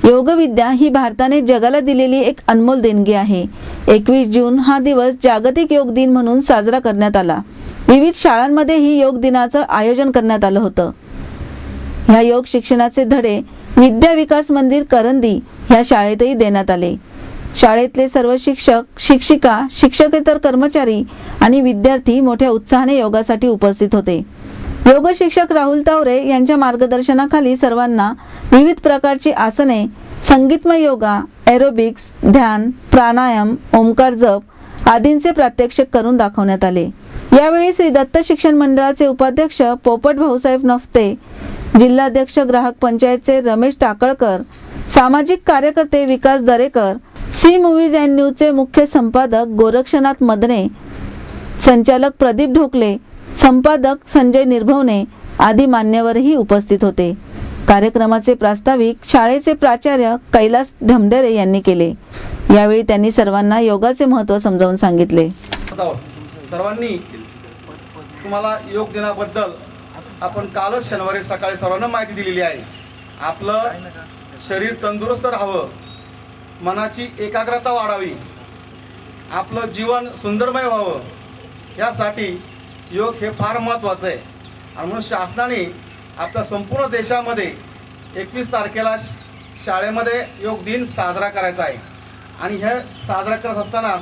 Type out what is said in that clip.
योगविद्या ही भारताने जगाला दिलेली एक अनमोल देणगी आहे। 21 जून हा दिवस जागतिक योग दिन म्हणून साजरा करण्यात आला। विविध शाळांमध्येही योग दिनाचं आयोजन करण्यात आलं होतं। ह्या योग शिक्षणाचे धडे विद्या विकास मंदिर करंदी ह्या शाळेतही देण्यात आले। शाळेतले सर्व शिक्षक, शिक्षिका, शिक्षकेतर कर्मचारी आणि विद्यार्थी मोठ्या उत्साहाने योगासाठी उपस्थित होते। योग शिक्षक राहुल तावरे यांच्या मार्गदर्शनाखाली सर्वांना विविध प्रकारची आसने, संगीतमय योगा, एरोबिक्स, ध्यान, प्राणायाम, ओंकार जप आदींचे प्रात्यक्षिक करून दाखवण्यात आले। यावेळी श्री दत्त शिक्षण मंडळाचे उपाध्यक्ष पोपट भाऊसाहेब नफ्ते, जिल्हाध्यक्ष ग्राहक पंचायतचे रमेश टाकळकर, सामाजिक कार्यकर्ते विकास दरेकर, सी मूव्हीज अँड न्यूजचे मुख्य संपादक गोरक्षनाथ मदने, संचालक प्रदीप ढोकले, संपादक संजय निर्भवने आदी मान्यवरही उपस्थित होते। कार्यक्रमाचे प्रास्ताविक शाळेचे प्राचार्य कैलास ढमढेरे यांनी केले। यावेळी त्यांनी सर्वांना योगाचे महत्त्व समजावून सांगितले। सर्वांनी तुम्हाला योग दिनाबद्दल आपण कालच शनिवारी सकाळी सर्वांना माहिती दिलेली आहे। आपलं शरीर तंदुरुस्त राहावं, मनाची एकाग्रता वाढावी, आपलं जीवन सुंदरमय व्हावं, यासाठी योग हे फार महत्त्वाचं आहे। आणि म्हणून शासनाने आपल्या संपूर्ण देशामध्ये 21 तारखेला शाळेमध्ये योग दिन साजरा करायचा आहे। आणि हे साजरा करत असताना